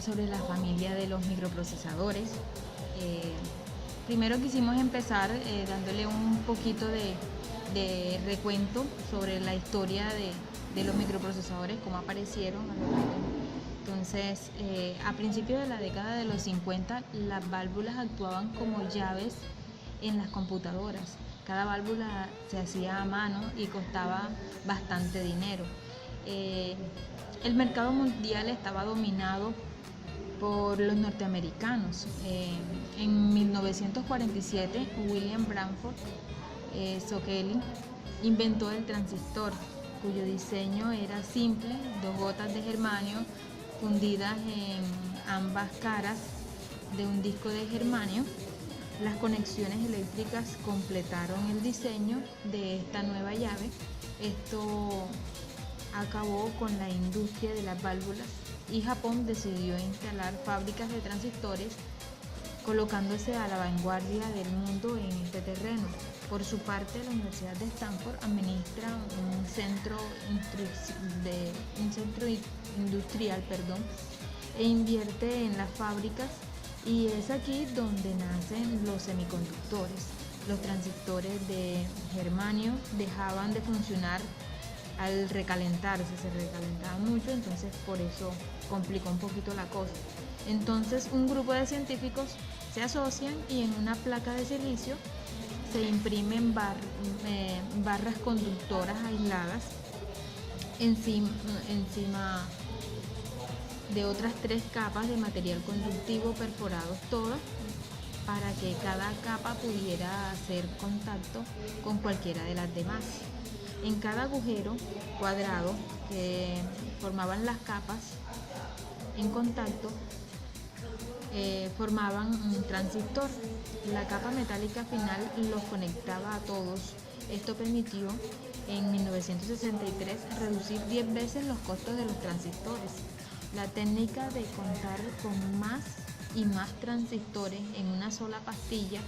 sobre la familia de los microprocesadores. Primero quisimos empezar dándole un poquito de recuento sobre la historia de los microprocesadores, cómo aparecieron. Entonces, a principios de la década de los 50, las válvulas actuaban como llaves en las computadoras. Cada válvula se hacía a mano y costaba bastante dinero. El mercado mundial estaba dominado por los norteamericanos. En 1947, William Bradford Shockley inventó el transistor, cuyo diseño era simple: 2 gotas de germanio fundidas en ambas caras de un disco de germanio. Las conexiones eléctricas completaron el diseño de esta nueva llave. Esto acabó con la industria de las válvulas y Japón decidió instalar fábricas de transistores, colocándose a la vanguardia del mundo en este terreno. Por su parte, la Universidad de Stanford administra un centro industrial e invierte en las fábricas, y es aquí donde nacen los semiconductores. Los transistores de germanio dejaban de funcionar al recalentarse, se recalentaban mucho, entonces por eso complicó un poquito la cosa. Entonces un grupo de científicos se asocian y en una placa de silicio se imprimen barras conductoras aisladas encima de otras 3 capas de material conductivo perforados todas, para que cada capa pudiera hacer contacto con cualquiera de las demás. En cada agujero cuadrado que formaban las capas en contacto formaban un transistor. La capa metálica final los conectaba a todos. Esto permitió en 1963 reducir 10 veces los costos de los transistores. La técnica de contar con más y más transistores en una sola pastilla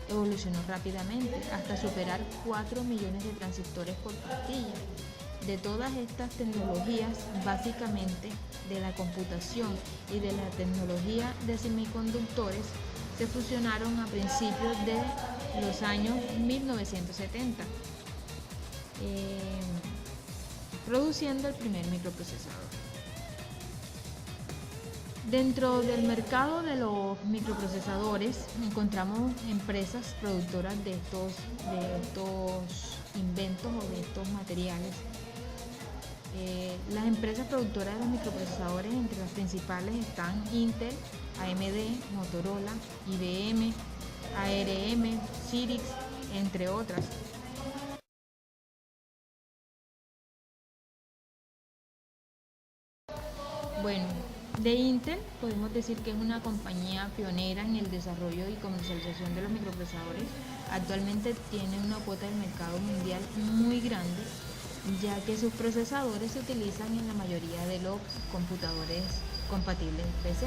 evolucionó rápidamente hasta superar 4 millones de transistores por pastilla. De todas estas tecnologías, básicamente de la computación y de la tecnología de semiconductores, se fusionaron a principios de los años 1970, produciendo el primer microprocesador. Dentro del mercado de los microprocesadores encontramos empresas productoras de estos inventos o de estos materiales. Las empresas productoras de los microprocesadores, entre las principales están Intel, AMD, Motorola, IBM, ARM, Cyrix, entre otras. Bueno, de Intel podemos decir que es una compañía pionera en el desarrollo y comercialización de los microprocesadores. Actualmente tiene una cuota del mercado mundial muy grande, ya que sus procesadores se utilizan en la mayoría de los computadores compatibles PC.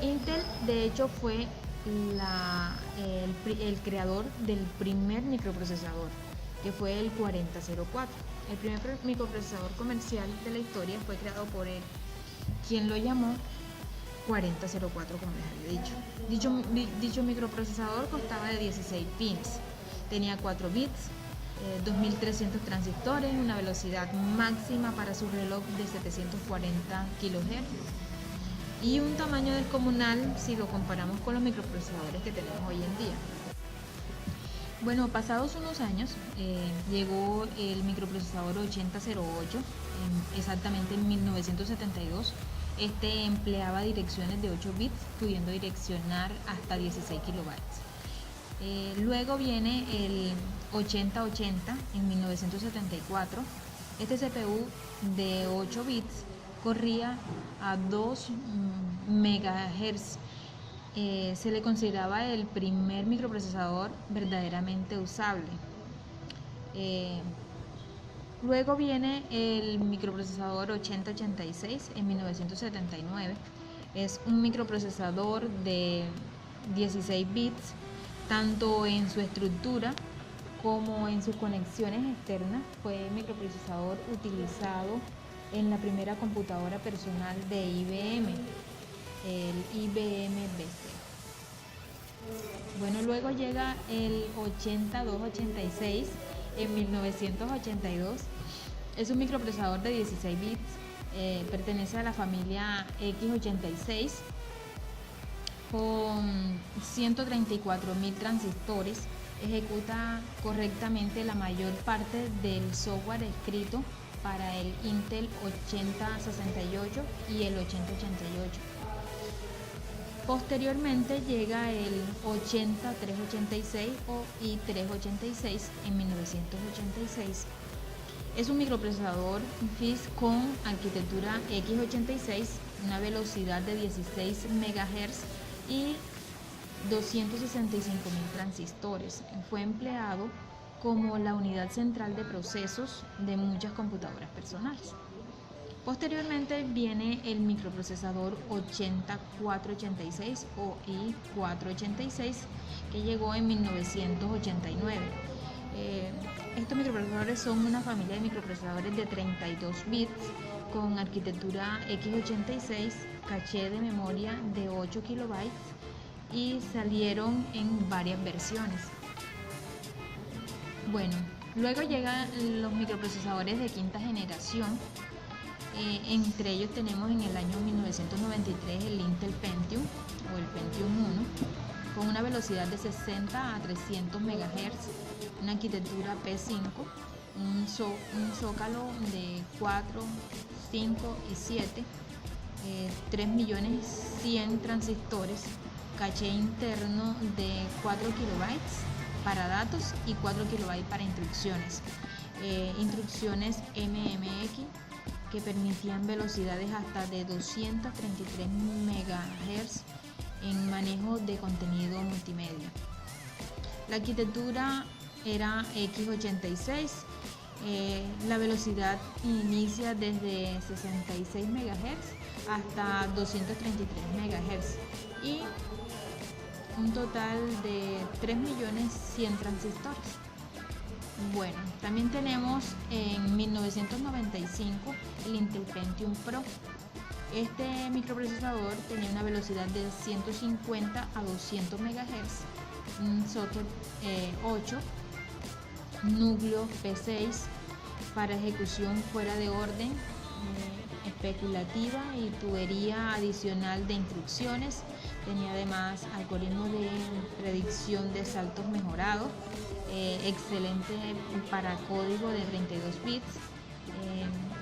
Intel, de hecho, fue el creador del primer microprocesador, que fue el 4004. El primer microprocesador comercial de la historia fue creado por él, quien lo llamó 4004, como les había dicho. Dicho microprocesador constaba de 16 pins, tenía 4 bits, 2300 transistores, una velocidad máxima para su reloj de 740 kHz y un tamaño descomunal si lo comparamos con los microprocesadores que tenemos hoy en día. Bueno, pasados unos años llegó el microprocesador 8008, exactamente en 1972. Este empleaba direcciones de 8 bits, pudiendo direccionar hasta 16 kilobytes. Luego viene el 8080 en 1974. Este CPU de 8 bits corría a 2 MHz. Se le consideraba el primer microprocesador verdaderamente usable. Luego viene el microprocesador 8086 en 1979. Es un microprocesador de 16 bits, tanto en su estructura como en sus conexiones externas. Fue el microprocesador utilizado en la primera computadora personal de IBM, el IBM PC. Bueno, luego llega el 8286 en 1982. Es un microprocesador de 16 bits, pertenece a la familia x86 con 134.000 transistores. Ejecuta correctamente la mayor parte del software escrito para el Intel 8068 y el 8088. Posteriormente llega el 80386 o i386 en 1986. Es un microprocesador FIS con arquitectura x86, una velocidad de 16 MHz y 265.000 transistores. Fue empleado como la unidad central de procesos de muchas computadoras personales. Posteriormente viene el microprocesador 8486 o i486, que llegó en 1989. Estos microprocesadores son una familia de microprocesadores de 32 bits con arquitectura x86, caché de memoria de 8 KB y salieron en varias versiones. Bueno, luego llegan los microprocesadores de quinta generación. Entre ellos tenemos en el año 1993 el Intel Pentium o el Pentium 1 con una velocidad de 60 a 300 MHz, una arquitectura P5, un zócalo de 4, 5 y 7, 3.100.000 transistores, caché interno de 4 KB para datos y 4 KB para instrucciones. Instrucciones MMX que permitían velocidades hasta de 233 MHz en manejo de contenido multimedia. La arquitectura era x86, la velocidad inicia desde 66 MHz hasta 233 MHz y un total de 3.100.000 transistores. Bueno, también tenemos en 1995 el Intel Pentium Pro. Este microprocesador tenía una velocidad de 150 a 200 MHz, un socket 8, núcleo P6 para ejecución fuera de orden, especulativa y tubería adicional de instrucciones. Tenía además algoritmo de predicción de saltos mejorados, excelente para código de 32 bits,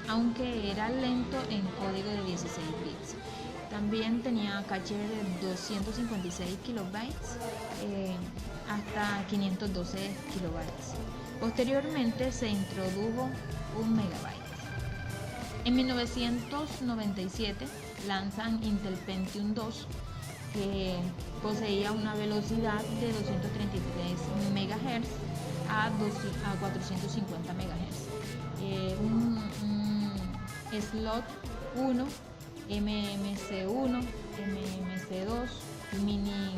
aunque era lento en código de 16 bits. También tenía caché de 256 kilobytes hasta 512 kilobytes. Posteriormente se introdujo 1 megabyte. En 1997 lanzan Intel Pentium 2, que poseía una velocidad de 233 MHz a 450 MHz. Un slot 1, MMC1, MMC2, mini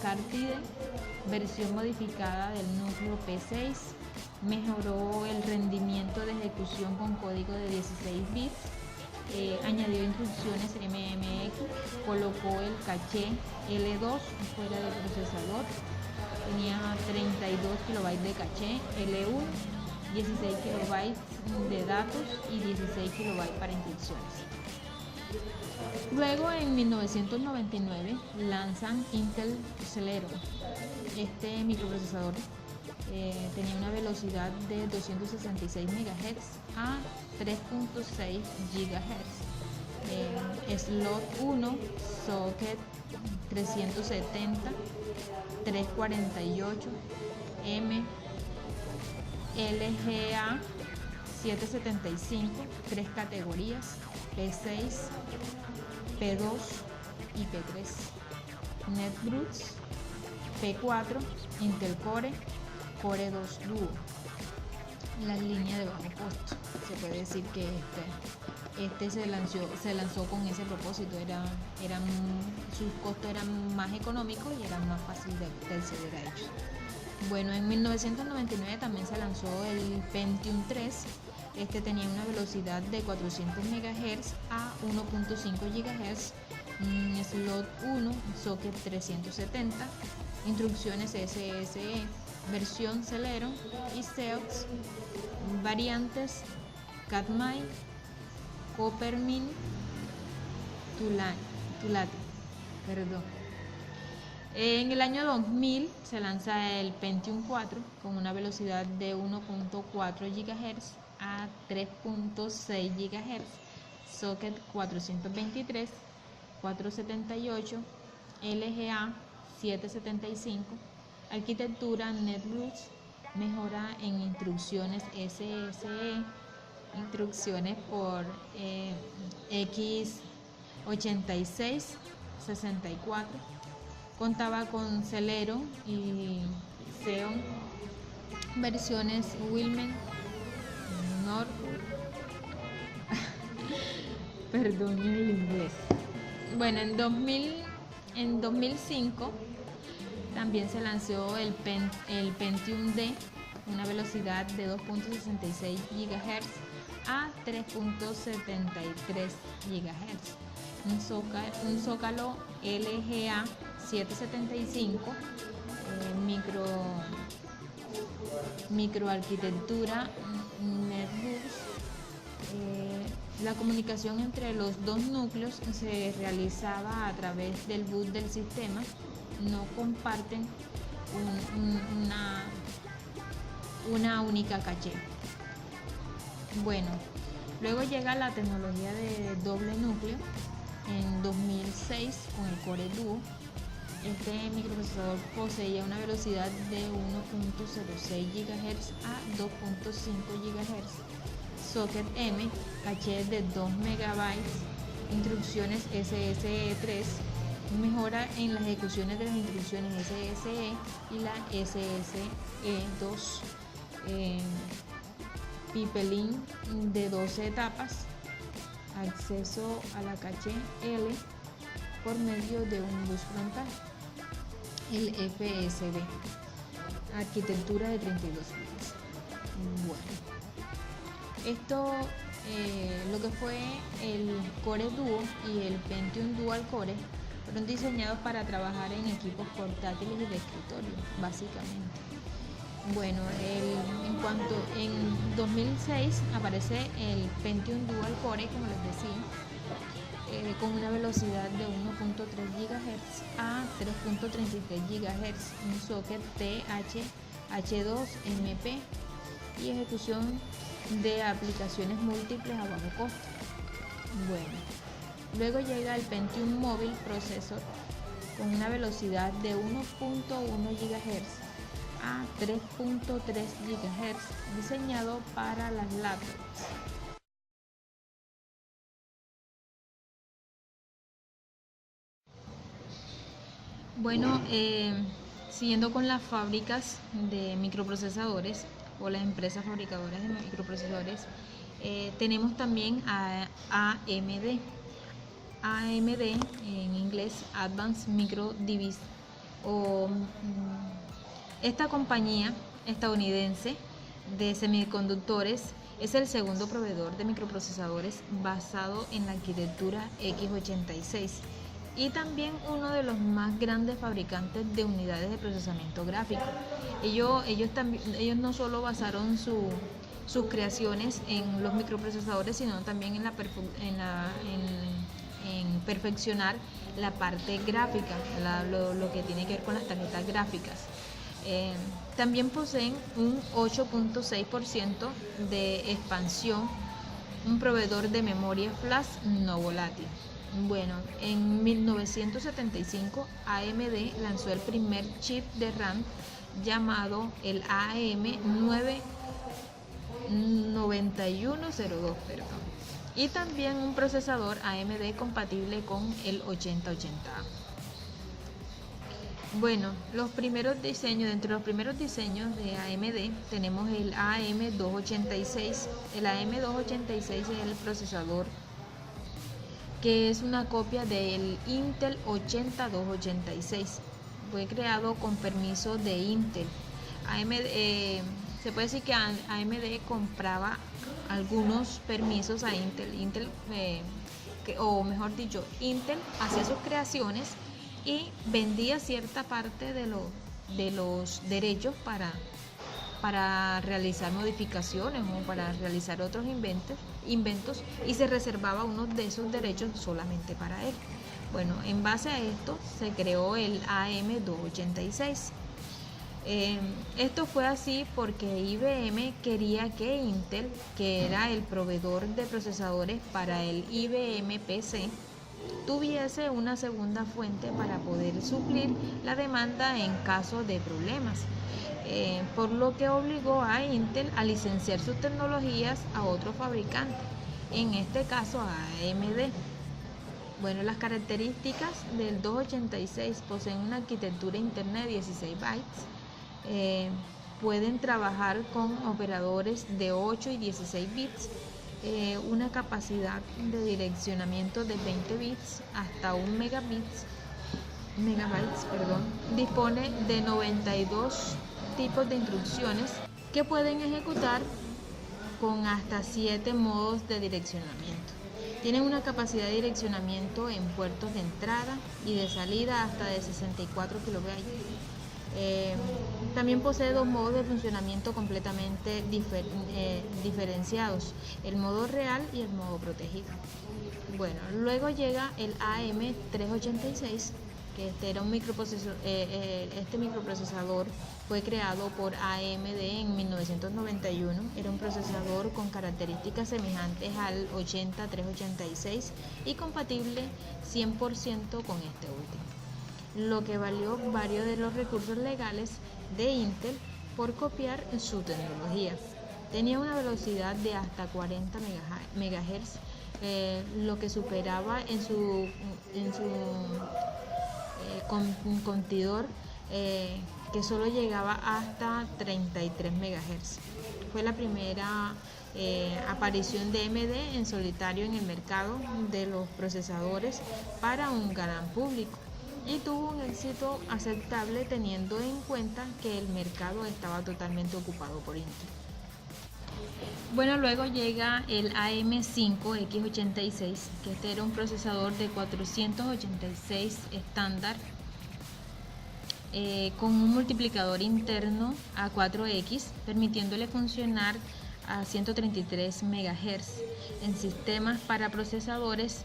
cartide, versión modificada del núcleo P6, mejoró el rendimiento de ejecución con código de 16 bits. Añadió instrucciones MMX, colocó el caché L2 fuera del procesador, tenía 32 KB de caché L1, 16 KB de datos y 16 KB para instrucciones. Luego en 1999 lanzan Intel Celeron. Este microprocesador tenía una velocidad de 266 MHz a 3.6 GHz. Slot 1, socket 370, 348, M, LGA 775, 3 categorías, P6, P2 y P3. NetBrutes, P4, Intel Core, Core 2 Duo. La línea de bajo costo. Se puede decir que este se lanzó con ese propósito. Sus costos eran más económicos y era más fácil de acceder a ellos. Bueno, en 1999 también se lanzó el Pentium 3, Este tenía una velocidad de 400 MHz a 1.5 GHz, slot 1, socket 370, instrucciones SSE, versión Celeron y Xeox, variantes Katmai, Coppermine, Tulate. En el año 2000 se lanza el Pentium 4 con una velocidad de 1.4 GHz a 3.6 GHz, socket 423, 478, LGA 775, arquitectura NetBlocks, mejora en instrucciones SSE, instrucciones por x86-64, contaba con Celeron y Xeon, versiones Wilmen, Nord, perdón el inglés. Bueno, en 2005 también se lanzó el Pentium D, una velocidad de 2.66 GHz a 3.73 GHz, un zócalo LGA 775, microarquitectura NetBlocks. La comunicación entre los dos núcleos se realizaba a través del boot del sistema, no comparten una única caché. Bueno, luego llega la tecnología de doble núcleo en 2006 con el Core Duo. Este microprocesador poseía una velocidad de 1.06 GHz a 2.5 GHz, socket M, caché de 2 MB, instrucciones SSE3, mejora en las ejecuciones de las instrucciones SSE y la SSE2, pipeline de 12 etapas, acceso a la caché L por medio de un bus frontal, el FSB, arquitectura de 32 bits. Bueno, esto lo que fue el Core Duo y el Pentium Dual Core fueron diseñados para trabajar en equipos portátiles y de escritorio, básicamente. Bueno, en 2006 aparece el Pentium Dual Core, como les decía, con una velocidad de 1.3 GHz a 3.33 GHz, un socket TH-H2MP y ejecución de aplicaciones múltiples a bajo costo. Bueno, luego llega el Pentium Mobile Processor con una velocidad de 1.1 GHz a 3.3 GHz, diseñado para las laptops. Bueno, siguiendo con las fábricas de microprocesadores o las empresas fabricadoras de microprocesadores, tenemos también a AMD. AMD, en inglés Advanced Micro Devices, esta compañía estadounidense de semiconductores es el segundo proveedor de microprocesadores basado en la arquitectura x86 y también uno de los más grandes fabricantes de unidades de procesamiento gráfico. Ellos no solo basaron sus creaciones en los microprocesadores, sino también en perfeccionar la parte gráfica, lo que tiene que ver con las tarjetas gráficas. También poseen un 8.6% de expansión, un proveedor de memoria flash no volátil. Bueno, en 1975 AMD lanzó el primer chip de RAM llamado el AM9102, y también un procesador AMD compatible con el 8080. Bueno, entre los primeros diseños de AMD tenemos el AM286. El AM286 es el procesador que es una copia del Intel 80286. Fue creado con permiso de Intel. Se puede decir que AMD compraba algunos permisos a Intel. Intel hacía sus creaciones y vendía cierta parte de los derechos para realizar modificaciones o para realizar otros inventos, y se reservaba uno de esos derechos solamente para él. Bueno, en base a esto se creó el AM286. Esto fue así porque IBM quería que Intel, que era el proveedor de procesadores para el IBM PC, tuviese una segunda fuente para poder suplir la demanda en caso de problemas, por lo que obligó a Intel a licenciar sus tecnologías a otro fabricante, en este caso a AMD. Bueno, las características del 286 poseen una arquitectura interna de 16 bytes, pueden trabajar con operadores de 8 y 16 bits, una capacidad de direccionamiento de 20 bits hasta 1 megabytes, dispone de 92 tipos de instrucciones que pueden ejecutar con hasta 7 modos de direccionamiento. Tienen una capacidad de direccionamiento en puertos de entrada y de salida hasta de 64 kilobytes. También posee 2 modos de funcionamiento completamente diferenciados, el modo real y el modo protegido. Bueno, luego llega el AM386, que este microprocesador fue creado por AMD en 1991. Era un procesador con características semejantes al 80386 y compatible 100% con este último, lo que valió varios de los recursos legales de Intel por copiar su tecnología. Tenía una velocidad de hasta 40 MHz, lo que superaba en su competidor, que solo llegaba hasta 33 MHz. Fue la primera aparición de AMD en solitario en el mercado de los procesadores para un gran público, y tuvo un éxito aceptable teniendo en cuenta que el mercado estaba totalmente ocupado por Intel. Bueno, luego llega el AM5X86, que este era un procesador de 486 estándar, con un multiplicador interno a 4X, permitiéndole funcionar a 133 MHz en sistemas para procesadores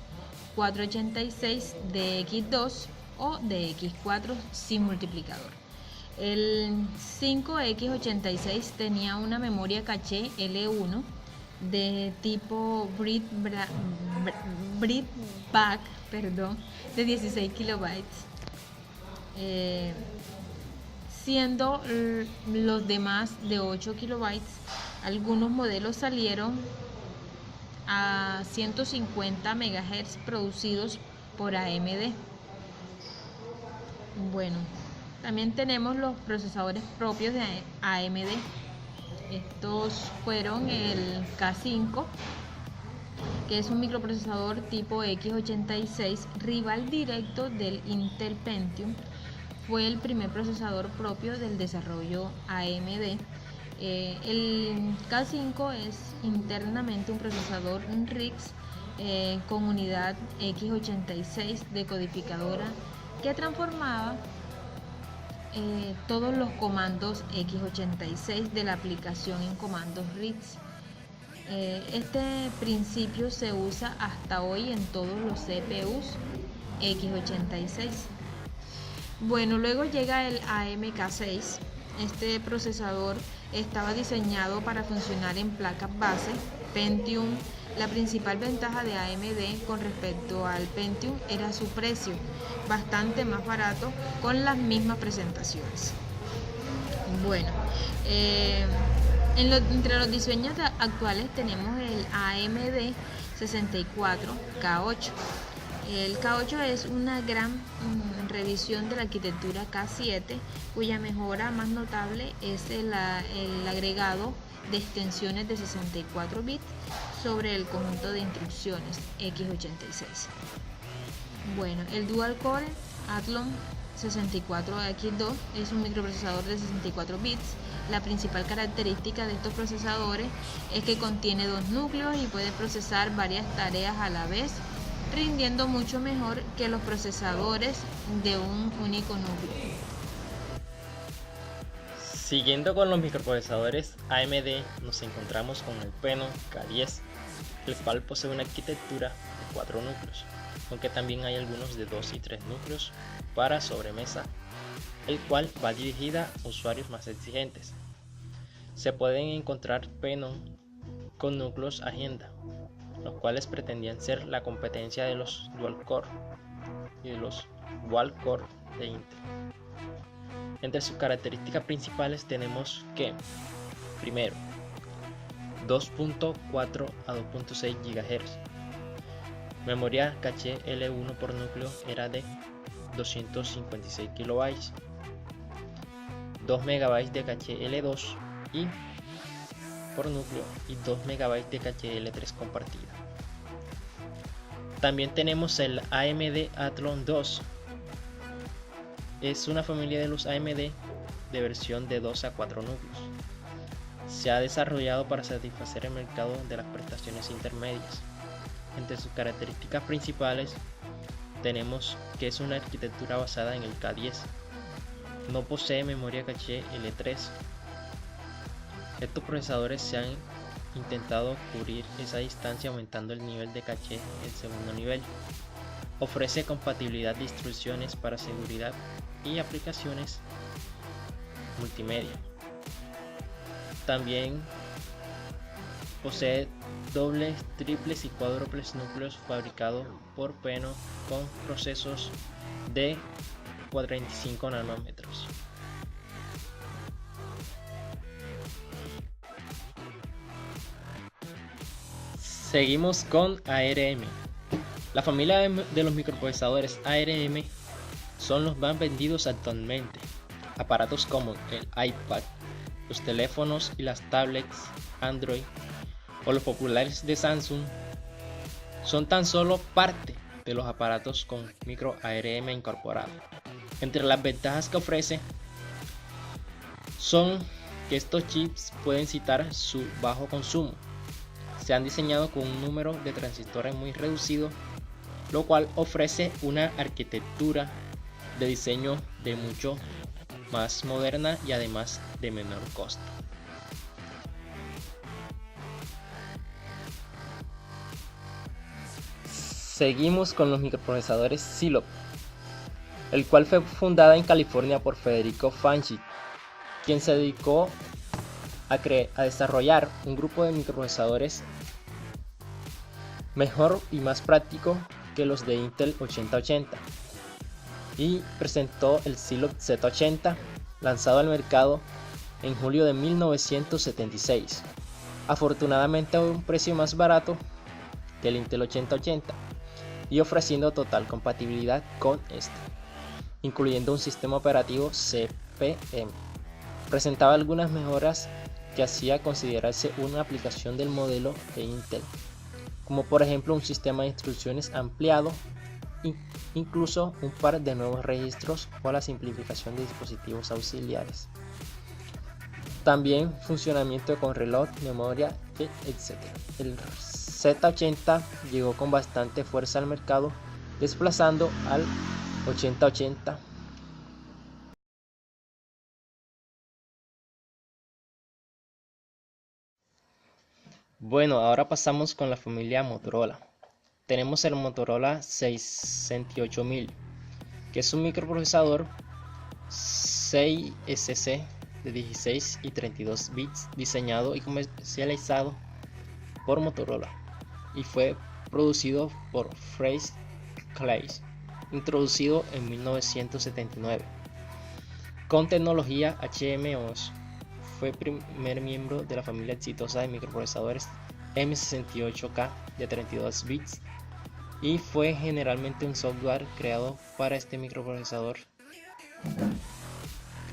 486 de X2 o de X4 sin multiplicador. El 5X86 tenía una memoria caché L1 de tipo Bridgeback, de 16 kilobytes, siendo los demás de 8 kilobytes. Algunos modelos salieron a 150 MHz producidos por AMD. Bueno, también tenemos los procesadores propios de AMD. Estos fueron el K5, que es un microprocesador tipo X86, rival directo del Intel Pentium. Fue el primer procesador propio del desarrollo AMD. El K5 es internamente un procesador RISC con unidad X86 decodificadora que transformaba todos los comandos X86 de la aplicación en comandos RISC. Este principio se usa hasta hoy en todos los CPUs X86. Bueno, luego llega el AMK6. Este procesador estaba diseñado para funcionar en placas base Pentium. La principal ventaja de AMD con respecto al Pentium era su precio, bastante más barato con las mismas presentaciones. Bueno, entre los diseños actuales tenemos el AMD 64K8. El K8 es una gran revisión de la arquitectura K7, cuya mejora más notable es el agregado de extensiones de 64 bits sobre el conjunto de instrucciones X86. Bueno, el Dual Core Athlon 64X2 es un microprocesador de 64 bits La principal característica de estos procesadores es que contiene 2 núcleos y puede procesar varias tareas a la vez, rindiendo mucho mejor que los procesadores de un único núcleo. Siguiendo con los microprocesadores AMD, nos encontramos con el Peno K10, el cual posee una arquitectura de 4 núcleos, aunque también hay algunos de 2 y 3 núcleos para sobremesa, el cual va dirigida a usuarios más exigentes. Se pueden encontrar Peno con núcleos Agenda, los cuales pretendían ser la competencia de los Dual Core y de los Quad Core de Intel. Entre sus características principales tenemos que, primero, 2.4 a 2.6 GHz. Memoria caché L1 por núcleo era de 256 KB, 2 MB de caché L2 y por núcleo y 2 MB de caché L3 compartida. También tenemos el AMD Athlon 2. Es una familia de los AMD de versión de 2 a 4 núcleos. Se ha desarrollado para satisfacer el mercado de las prestaciones intermedias. Entre sus características principales tenemos que es una arquitectura basada en el K10. No posee memoria caché L3. Estos procesadores se han intentado cubrir esa distancia aumentando el nivel de caché en el segundo nivel. Ofrece compatibilidad de instrucciones para seguridad y aplicaciones multimedia. También posee dobles, triples y cuádruples núcleos fabricados por Peno con procesos de 45 nanómetros. Seguimos con ARM. La familia de los microprocesadores ARM son los más vendidos actualmente. Aparatos como el iPad, los teléfonos y las tablets Android o los populares de Samsung son tan solo parte de los aparatos con micro ARM incorporado. Entre las ventajas que ofrece son que estos chips pueden citar su bajo consumo. Se han diseñado con un número de transistores muy reducido, lo cual ofrece una arquitectura de diseño de mucho más moderna y además de menor costo. Seguimos con los microprocesadores Zilog, el cual fue fundada en California por Federico Fanchi, quien se dedicó a desarrollar un grupo de microprocesadores mejor y más práctico que los de Intel 8080 y presentó el Zilog Z80, lanzado al mercado en julio de 1976, afortunadamente a un precio más barato que el Intel 8080 y ofreciendo total compatibilidad con este, incluyendo un sistema operativo CP/M. Presentaba algunas mejoras que hacía considerarse una aplicación del modelo de Intel, como por ejemplo un sistema de instrucciones ampliado, incluso un par de nuevos registros o la simplificación de dispositivos auxiliares. También funcionamiento con reloj, memoria, etc. El Z80 llegó con bastante fuerza al mercado, desplazando al 8080. Bueno, ahora pasamos con la familia Motorola. Tenemos el Motorola 68000, que es un microprocesador 6SC de 16 y 32 bits diseñado y comercializado por Motorola y fue producido por Freese Clay, introducido en 1979 con tecnología HMOS. Fue primer miembro de la familia exitosa de microprocesadores M68K de 32 bits y fue generalmente un software creado para este microprocesador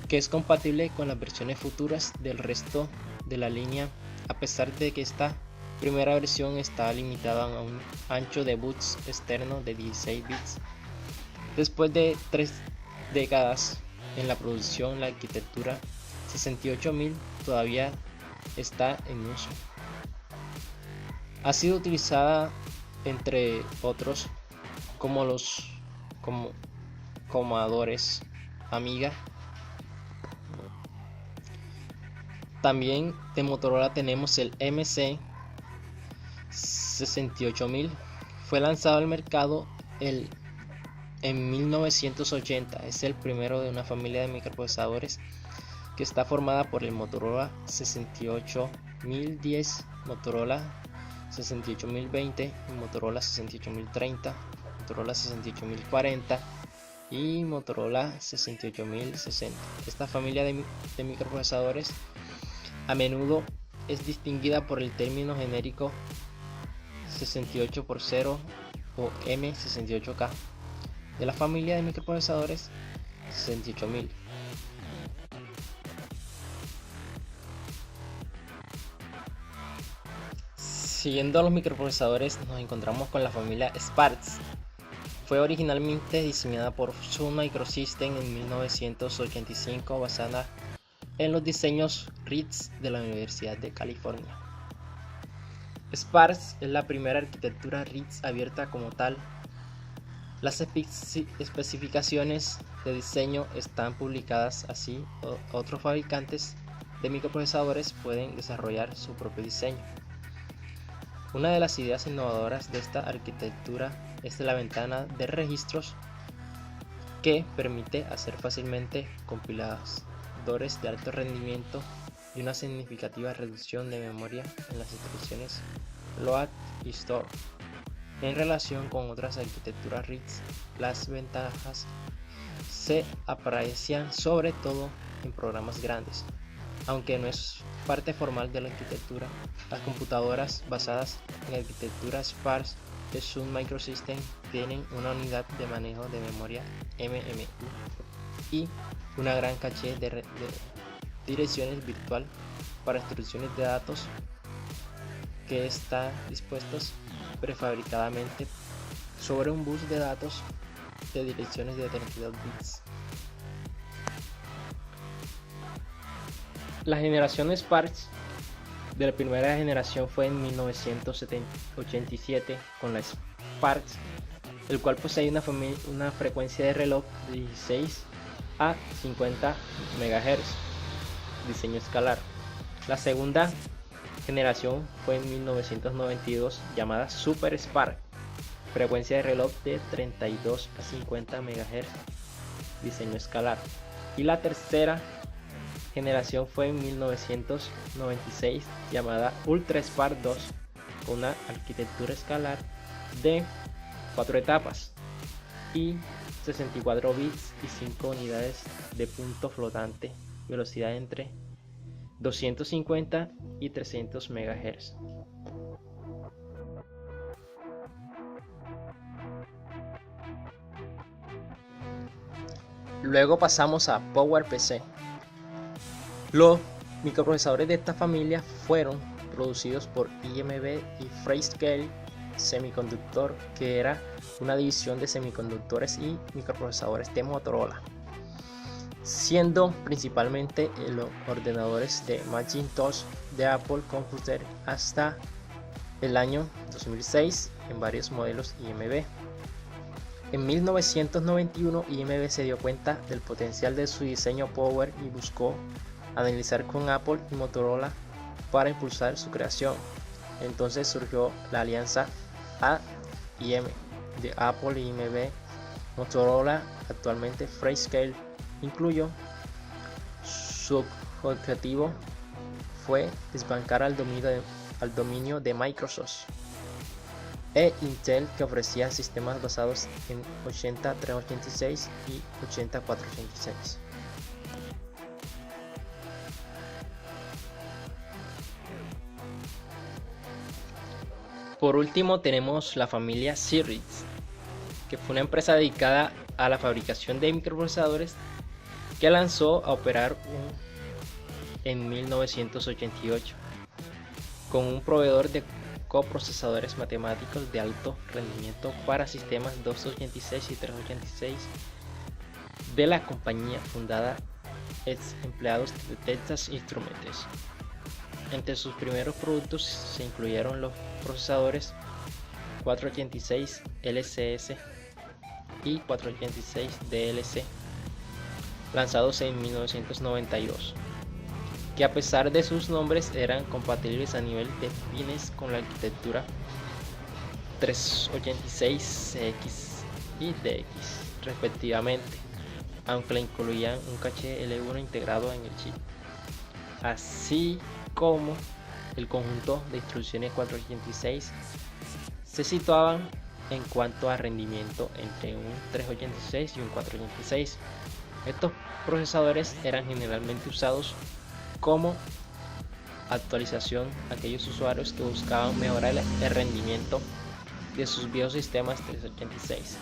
que es compatible con las versiones futuras del resto de la línea, a pesar de que esta primera versión está limitada a un ancho de bus externo de 16 bits. Después de 3 décadas en la producción, la arquitectura 68000 todavía está en uso. Ha sido utilizada entre otros como los Commodores Amiga. También de Motorola tenemos el MC 68000. Fue lanzado al mercado en 1980. Es el primero de una familia de microprocesadores que está formada por el Motorola 68010, Motorola 68020, Motorola 68030, Motorola 68040 y Motorola 68060. Esta familia de microprocesadores a menudo es distinguida por el término genérico 68x0 o M68K de la familia de microprocesadores 68000. Siguiendo a los microprocesadores, nos encontramos con la familia Sparx. Fue originalmente diseñada por Sun Microsystems en 1985, basada en los diseños RISC de la Universidad de California. Sparx es la primera arquitectura RISC abierta como tal. Las especificaciones de diseño están publicadas, así otros fabricantes de microprocesadores pueden desarrollar su propio diseño. Una de las ideas innovadoras de esta arquitectura es la ventana de registros, que permite hacer fácilmente compiladores de alto rendimiento y una significativa reducción de memoria en las instrucciones load y store. En relación con otras arquitecturas RISC, las ventajas se aprecian sobre todo en programas grandes. Aunque no es parte formal de la arquitectura, las computadoras basadas en arquitectura Sparx de Sun Microsystems tienen una unidad de manejo de memoria MMU y una gran caché de direcciones virtual para instrucciones de datos que están dispuestos prefabricadamente sobre un bus de datos de direcciones de 32 bits. La generación Sparx de la primera generación fue en 1987 con la Sparx, el cual posee una frecuencia de reloj de 16 a 50 MHz, diseño escalar. La segunda generación fue en 1992, llamada Super Sparx, frecuencia de reloj de 32 a 50 MHz, diseño escalar. Y la tercera generación fue en 1996, llamada Ultra Sparx 2, con una arquitectura escalar de 4 etapas y 64 bits y 5 unidades de punto flotante, velocidad entre 250 y 300 MHz. Luego pasamos a PowerPC. Los microprocesadores de esta familia fueron producidos por IMB y Freescale Semiconductor, que era una división de semiconductores y microprocesadores de Motorola, siendo principalmente los ordenadores de Macintosh de Apple Computer hasta el año 2006 en varios modelos IMB. En 1991 IMB se dio cuenta del potencial de su diseño Power y buscó analizar con Apple y Motorola para impulsar su creación. Entonces surgió la alianza AIM de Apple y IMB. Motorola, actualmente Freescale, incluyó. Su objetivo fue desbancar al dominio de Microsoft e Intel, que ofrecía sistemas basados en 80-386 y 80-486. Por último tenemos la familia Cirrus, que fue una empresa dedicada a la fabricación de microprocesadores que lanzó a operar en 1988 con un proveedor de coprocesadores matemáticos de alto rendimiento para sistemas 286 y 386 de la compañía fundada ex empleados de Texas Instruments. Entre sus primeros productos se incluyeron los procesadores 486 LCS y 486 DLC, lanzados en 1992, que a pesar de sus nombres eran compatibles a nivel de pines con la arquitectura 386CX y DX respectivamente, aunque le incluían un caché L1 integrado en el chip, así como el conjunto de instrucciones 486 se situaban en cuanto a rendimiento entre un 386 y un 486. Estos procesadores eran generalmente usados como actualización a aquellos usuarios que buscaban mejorar el rendimiento de sus viejos sistemas 386.